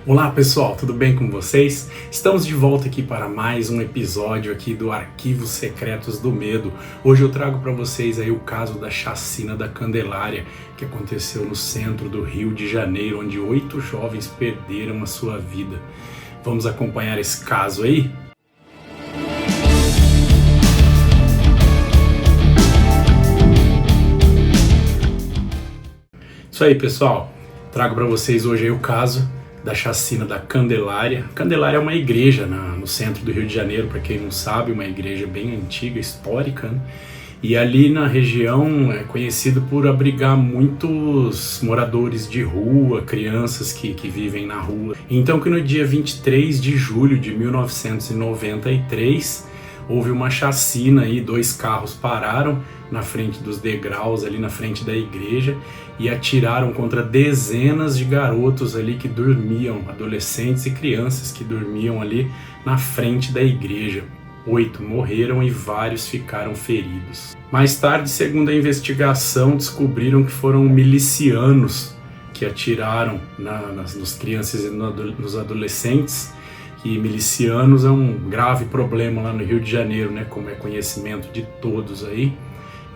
Olá pessoal, tudo bem com vocês? Estamos de volta aqui para mais um episódio aqui do Arquivos Secretos do Medo. Hoje eu trago para vocês aí o caso da chacina da Candelária, que aconteceu no centro do Rio de Janeiro, onde 8 jovens perderam a sua vida. Vamos acompanhar esse caso aí? Isso aí pessoal, trago para vocês hoje aí o caso da chacina da Candelária. Candelária é uma igreja no centro do Rio de Janeiro, para quem não sabe, uma igreja bem antiga, histórica, né? E ali na região é conhecido por abrigar muitos moradores de rua, crianças que vivem na rua. Então que no dia 23 de julho de 1993 houve uma chacina aí, 2 carros pararam na frente dos degraus ali na frente da igreja e atiraram contra dezenas de garotos ali que dormiam, adolescentes e crianças que dormiam ali na frente da igreja. 8 morreram e vários ficaram feridos. Mais tarde, segundo a investigação, descobriram que foram milicianos que atiraram nas crianças e nos adolescentes. Que milicianos é um grave problema lá no Rio de Janeiro, né? Como é conhecimento de todos aí.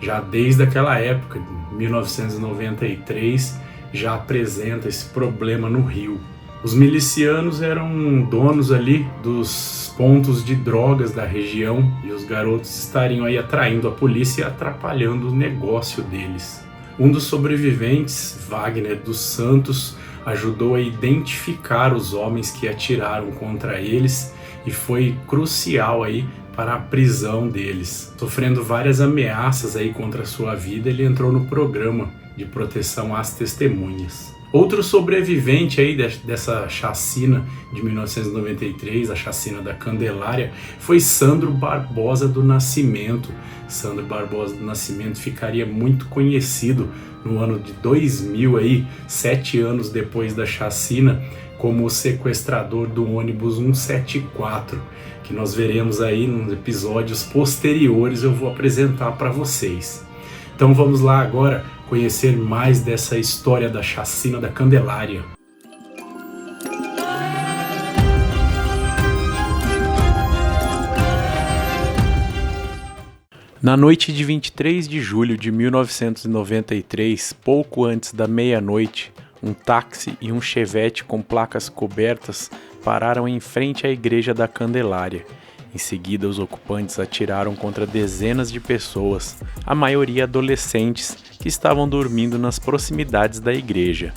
Já desde aquela época, 1993, já apresenta esse problema no Rio. Os milicianos eram donos ali dos pontos de drogas da região e os garotos estariam aí atraindo a polícia e atrapalhando o negócio deles. Um dos sobreviventes, Wagner dos Santos, ajudou a identificar os homens que atiraram contra eles e foi crucial aí para a prisão deles. Sofrendo várias ameaças aí contra a sua vida, ele entrou no programa de proteção às testemunhas. Outro sobrevivente aí dessa chacina de 1993, a chacina da Candelária, foi Sandro Barbosa do Nascimento. Sandro Barbosa do Nascimento ficaria muito conhecido no ano de 2000, aí, 7 anos depois da chacina, como o sequestrador do ônibus 174, que nós veremos aí nos episódios posteriores, eu vou apresentar para vocês. Então vamos lá agora conhecer mais dessa história da chacina da Candelária. Na noite de 23 de julho de 1993, pouco antes da meia-noite, um táxi e um chevette com placas cobertas pararam em frente à igreja da Candelária. Em seguida, os ocupantes atiraram contra dezenas de pessoas, a maioria adolescentes, que estavam dormindo nas proximidades da igreja.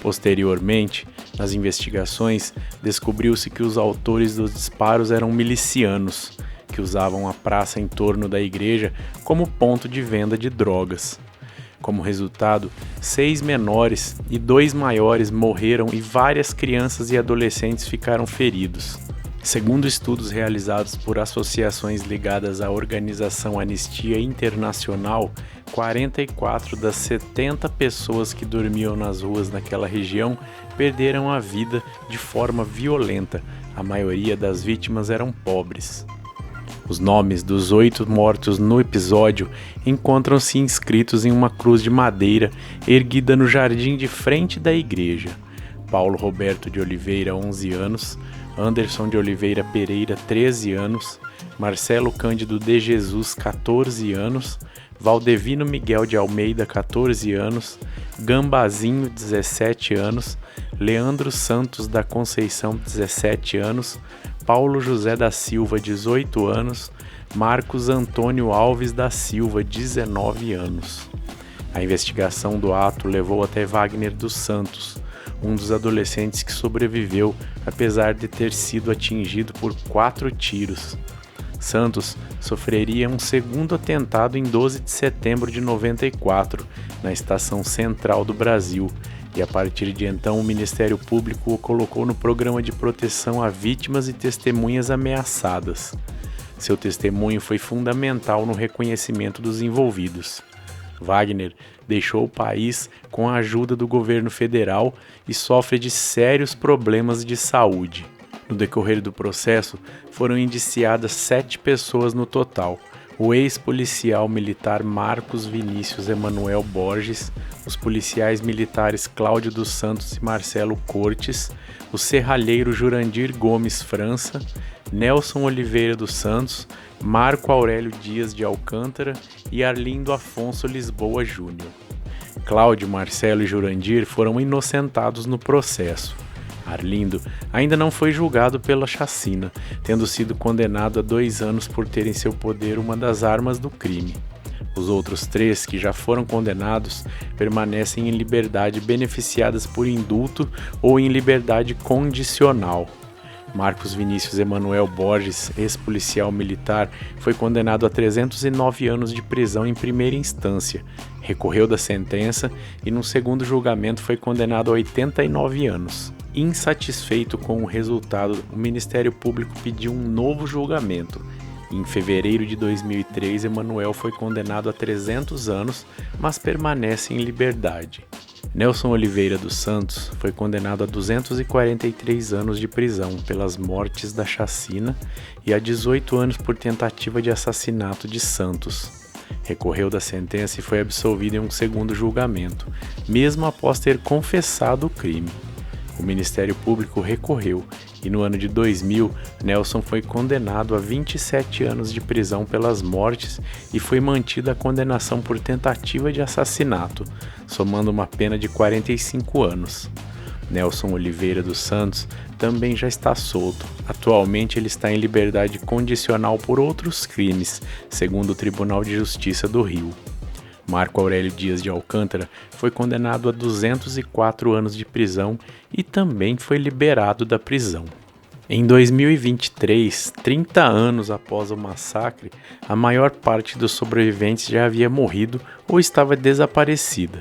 Posteriormente, nas investigações, descobriu-se que os autores dos disparos eram milicianos, que usavam a praça em torno da igreja como ponto de venda de drogas. Como resultado, 6 menores e 2 maiores morreram e várias crianças e adolescentes ficaram feridos. Segundo estudos realizados por associações ligadas à Organização Anistia Internacional, 44 das 70 pessoas que dormiam nas ruas naquela região perderam a vida de forma violenta. A maioria das vítimas eram pobres. Os nomes dos 8 mortos no episódio encontram-se inscritos em uma cruz de madeira erguida no jardim de frente da igreja. Paulo Roberto de Oliveira, 11 anos, Anderson de Oliveira Pereira, 13 anos, Marcelo Cândido de Jesus, 14 anos, Valdevino Miguel de Almeida, 14 anos, Gambazinho, 17 anos, Leandro Santos da Conceição, 17 anos, Paulo José da Silva, 18 anos, Marcos Antônio Alves da Silva, 19 anos. A investigação do ato levou até Wagner dos Santos, um dos adolescentes que sobreviveu, apesar de ter sido atingido por 4 tiros. Santos sofreria um segundo atentado em 12 de setembro de 94, na Estação Central do Brasil, e a partir de então o Ministério Público o colocou no programa de proteção a vítimas e testemunhas ameaçadas. Seu testemunho foi fundamental no reconhecimento dos envolvidos. Wagner deixou o país com a ajuda do governo federal e sofre de sérios problemas de saúde. No decorrer do processo, foram indiciadas 7 pessoas no total, o ex-policial militar Marcos Vinícius Emanuel Borges, os policiais militares Cláudio dos Santos e Marcelo Cortes, o serralheiro Jurandir Gomes França, Nelson Oliveira dos Santos, Marco Aurélio Dias de Alcântara e Arlindo Afonso Lisboa Júnior. Cláudio, Marcelo e Jurandir foram inocentados no processo. Arlindo ainda não foi julgado pela chacina, tendo sido condenado a 2 anos por ter em seu poder uma das armas do crime. Os outros 3, que já foram condenados, permanecem em liberdade beneficiadas por indulto ou em liberdade condicional. Marcos Vinícius Emanuel Borges, ex-policial militar, foi condenado a 309 anos de prisão em primeira instância, recorreu da sentença e, num segundo julgamento, foi condenado a 89 anos. Insatisfeito com o resultado, o Ministério Público pediu um novo julgamento. Em fevereiro de 2003, Emanuel foi condenado a 300 anos, mas permanece em liberdade. Nelson Oliveira dos Santos foi condenado a 243 anos de prisão pelas mortes da chacina e a 18 anos por tentativa de assassinato de Santos. Recorreu da sentença e foi absolvido em um segundo julgamento, mesmo após ter confessado o crime. O Ministério Público recorreu e no ano de 2000, Nelson foi condenado a 27 anos de prisão pelas mortes e foi mantida a condenação por tentativa de assassinato, somando uma pena de 45 anos. Nelson Oliveira dos Santos também já está solto. Atualmente ele está em liberdade condicional por outros crimes, segundo o Tribunal de Justiça do Rio. Marco Aurélio Dias de Alcântara foi condenado a 204 anos de prisão e também foi liberado da prisão. Em 2023, 30 anos após o massacre, a maior parte dos sobreviventes já havia morrido ou estava desaparecida,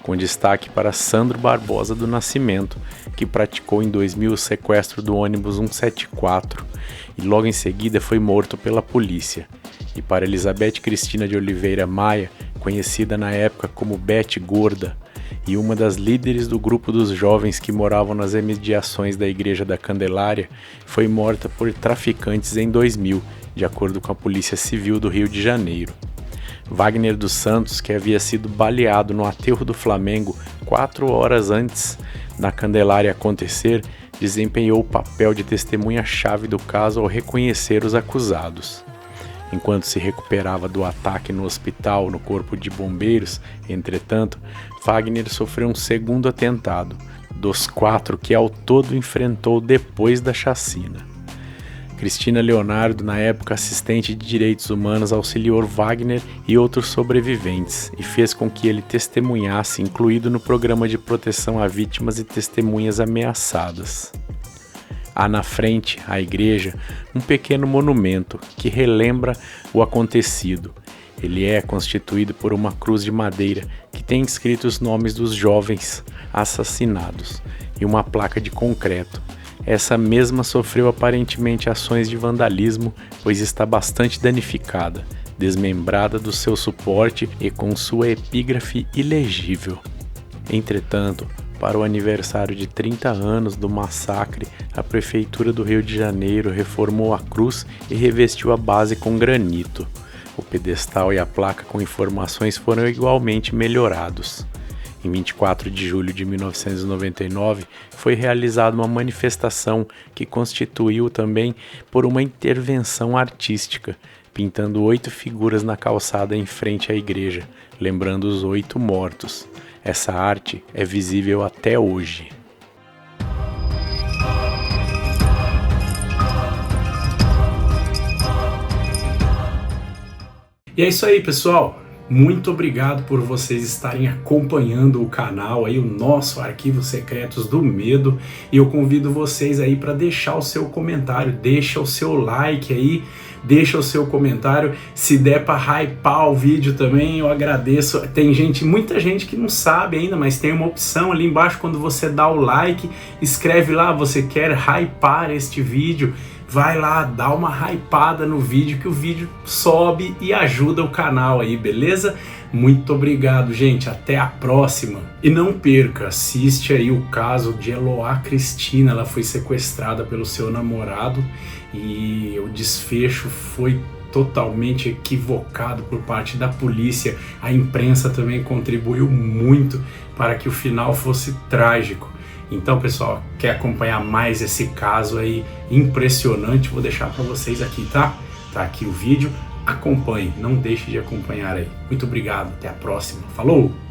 com destaque para Sandro Barbosa do Nascimento, que praticou em 2000 o sequestro do ônibus 174 e logo em seguida foi morto pela polícia. E para Elizabeth Cristina de Oliveira Maia, conhecida na época como Bete Gorda, e uma das líderes do grupo dos jovens que moravam nas imediações da Igreja da Candelária, foi morta por traficantes em 2000, de acordo com a Polícia Civil do Rio de Janeiro. Wagner dos Santos, que havia sido baleado no aterro do Flamengo 4 horas antes da Candelária acontecer, desempenhou o papel de testemunha-chave do caso ao reconhecer os acusados. Enquanto se recuperava do ataque no hospital no corpo de bombeiros, entretanto, Wagner sofreu um segundo atentado, dos 4 que ao todo enfrentou depois da chacina. Cristina Leonardo, na época assistente de direitos humanos, auxiliou Wagner e outros sobreviventes e fez com que ele testemunhasse, incluído no programa de proteção a vítimas e testemunhas ameaçadas. Há na frente, à igreja, um pequeno monumento que relembra o acontecido. Ele é constituído por uma cruz de madeira que tem escritos os nomes dos jovens assassinados e uma placa de concreto. Essa mesma sofreu aparentemente ações de vandalismo, pois está bastante danificada, desmembrada do seu suporte e com sua epígrafe ilegível. Entretanto, para o aniversário de 30 anos do massacre, a Prefeitura do Rio de Janeiro reformou a cruz e revestiu a base com granito. O pedestal e a placa com informações foram igualmente melhorados. Em 24 de julho de 1999, foi realizada uma manifestação que constituiu também por uma intervenção artística, pintando 8 figuras na calçada em frente à igreja, lembrando os 8 mortos. Essa arte é visível até hoje. E é isso aí, pessoal. Muito obrigado por vocês estarem acompanhando o canal aí, o nosso Arquivos Secretos do Medo. E eu convido vocês aí para deixar o seu comentário, deixa o seu like aí, deixa o seu comentário. Se der para hypar o vídeo também, eu agradeço. Tem muita gente que não sabe ainda, mas tem uma opção ali embaixo quando você dá o like, escreve lá, você quer hypar este vídeo. Vai lá, dá uma hypada no vídeo que o vídeo sobe e ajuda o canal aí, beleza? Muito obrigado, gente. Até a próxima. E não perca, assiste aí o caso de Eloá Cristina. Ela foi sequestrada pelo seu namorado e o desfecho foi totalmente equivocado por parte da polícia. A imprensa também contribuiu muito para que o final fosse trágico. Então, pessoal, quer acompanhar mais esse caso aí impressionante? Vou deixar para vocês aqui, tá? Tá aqui o vídeo. Acompanhe, não deixe de acompanhar aí. Muito obrigado, até a próxima. Falou!